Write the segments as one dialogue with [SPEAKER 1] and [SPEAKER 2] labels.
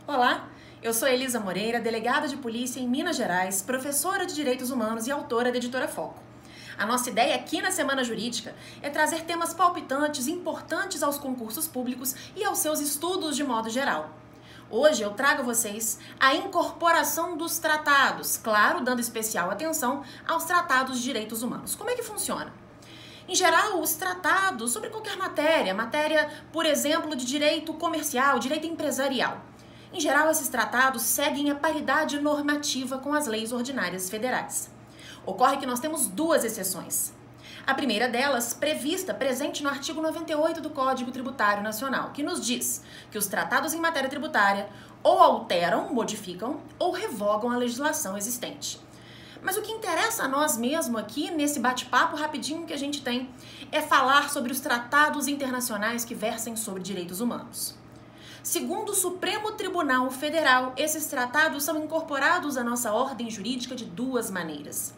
[SPEAKER 1] Olá, eu sou Elisa Moreira, delegada de polícia em Minas Gerais, professora de Direitos Humanos e autora da Editora Foco. A nossa ideia aqui na Semana Jurídica é trazer temas palpitantes importantes aos concursos públicos e aos seus estudos de modo geral. Hoje eu trago a vocês a incorporação dos tratados, claro, dando especial atenção aos tratados de direitos humanos. Como é que funciona? Em geral, os tratados sobre qualquer matéria, por exemplo, de direito comercial, direito empresarial. Em geral, esses tratados seguem a paridade normativa com as leis ordinárias federais. Ocorre que nós temos duas exceções. A primeira delas, presente no artigo 98 do Código Tributário Nacional, que nos diz que os tratados em matéria tributária ou alteram, modificam ou revogam a legislação existente. Mas o que interessa a nós mesmo aqui, nesse bate-papo rapidinho que a gente tem, é falar sobre os tratados internacionais que versem sobre direitos humanos. Segundo o Supremo Tribunal Federal, esses tratados são incorporados à nossa ordem jurídica de duas maneiras.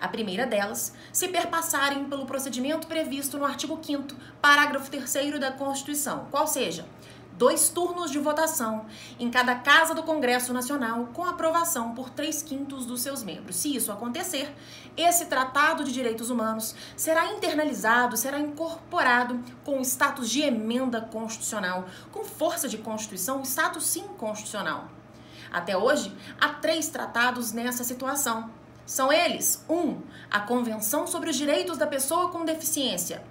[SPEAKER 1] A primeira delas, se perpassarem pelo procedimento previsto no artigo 5º, parágrafo 3º da Constituição, qual seja, 2 turnos de votação em cada casa do Congresso Nacional com aprovação por 3/5 dos seus membros. Se isso acontecer, esse Tratado de Direitos Humanos será internalizado, será incorporado com o status de emenda constitucional, com força de Constituição, status sim constitucional. Até hoje, há 3 tratados nessa situação. São eles: 1. A Convenção sobre os Direitos da Pessoa com Deficiência.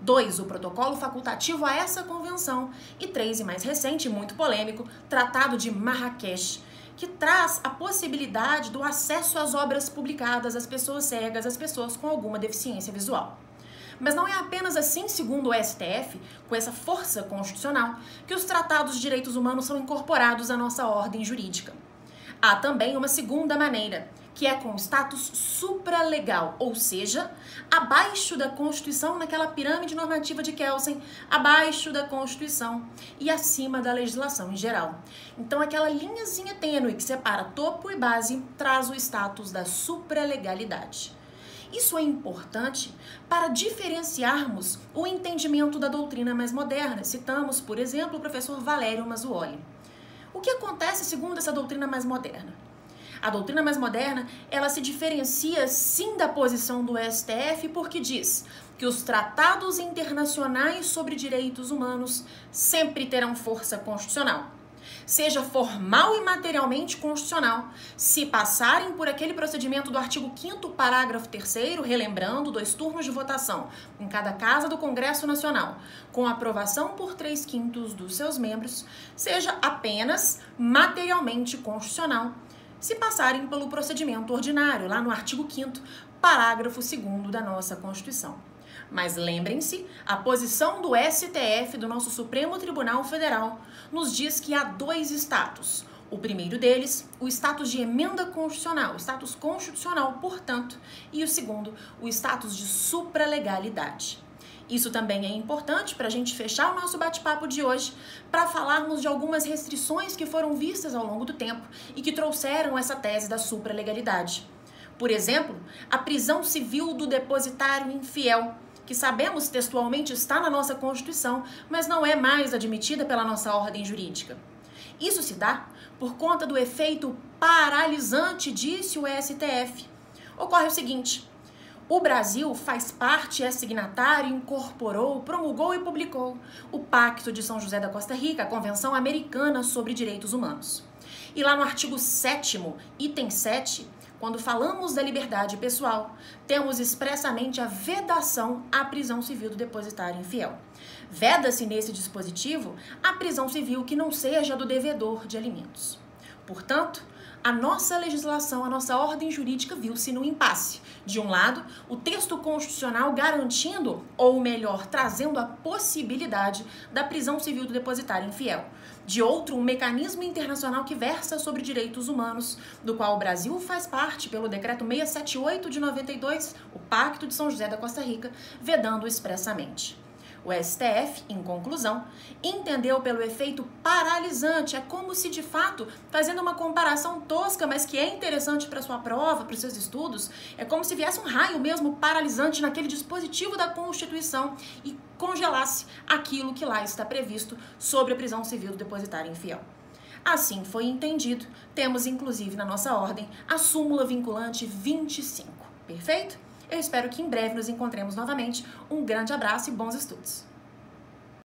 [SPEAKER 1] 2. O protocolo facultativo a essa convenção. E 3, e mais recente, muito polêmico, Tratado de Marrakech, que traz a possibilidade do acesso às obras publicadas às pessoas cegas, às pessoas com alguma deficiência visual. Mas não é apenas assim, segundo o STF, com essa força constitucional, que os tratados de direitos humanos são incorporados à nossa ordem jurídica. Há também uma segunda maneira, que é com status supralegal, ou seja, abaixo da Constituição, naquela pirâmide normativa de Kelsen, abaixo da Constituição e acima da legislação em geral. Então, aquela linhazinha tênue que separa topo e base traz o status da supralegalidade. Isso é importante para diferenciarmos o entendimento da doutrina mais moderna. Citamos, por exemplo, o professor Valério Mazzuoli. O que acontece segundo essa doutrina mais moderna? A doutrina mais moderna, ela se diferencia sim da posição do STF porque diz que os tratados internacionais sobre direitos humanos sempre terão força constitucional. Seja formal e materialmente constitucional, se passarem por aquele procedimento do artigo 5º, parágrafo 3º, relembrando 2 turnos de votação em cada casa do Congresso Nacional, com aprovação por 3/5 dos seus membros, seja apenas materialmente constitucional, se passarem pelo procedimento ordinário, lá no artigo 5º, parágrafo 2º da nossa Constituição. Mas lembrem-se, a posição do STF, do nosso Supremo Tribunal Federal, nos diz que há 2 status. O primeiro deles, o status de emenda constitucional, status constitucional, portanto, e o segundo, o status de supralegalidade. Isso também é importante para a gente fechar o nosso bate-papo de hoje, para falarmos de algumas restrições que foram vistas ao longo do tempo e que trouxeram essa tese da supralegalidade. Por exemplo, a prisão civil do depositário infiel, que sabemos textualmente está na nossa Constituição, mas não é mais admitida pela nossa ordem jurídica. Isso se dá por conta do efeito paralisante, disse o STF. Ocorre o seguinte: o Brasil faz parte, é signatário, incorporou, promulgou e publicou o Pacto de São José da Costa Rica, a Convenção Americana sobre Direitos Humanos. E lá no artigo 7º, item 7, quando falamos da liberdade pessoal, temos expressamente a vedação à prisão civil do depositário infiel. Veda-se nesse dispositivo a prisão civil que não seja do devedor de alimentos. Portanto, a nossa legislação, a nossa ordem jurídica viu-se no impasse. De um lado, o texto constitucional garantindo, ou melhor, trazendo a possibilidade da prisão civil do depositário infiel. De outro, um mecanismo internacional que versa sobre direitos humanos, do qual o Brasil faz parte pelo Decreto 678 de 92, o Pacto de São José da Costa Rica, vedando expressamente. O STF, em conclusão, entendeu pelo efeito paralisante. É como se, de fato, fazendo uma comparação tosca, mas que é interessante para sua prova, para os seus estudos, é como se viesse um raio mesmo paralisante naquele dispositivo da Constituição e congelasse aquilo que lá está previsto sobre a prisão civil do depositário infiel. Assim foi entendido. Temos, inclusive, na nossa ordem, a súmula vinculante 25. Perfeito? Eu espero que em breve nos encontremos novamente. Um grande abraço e bons estudos!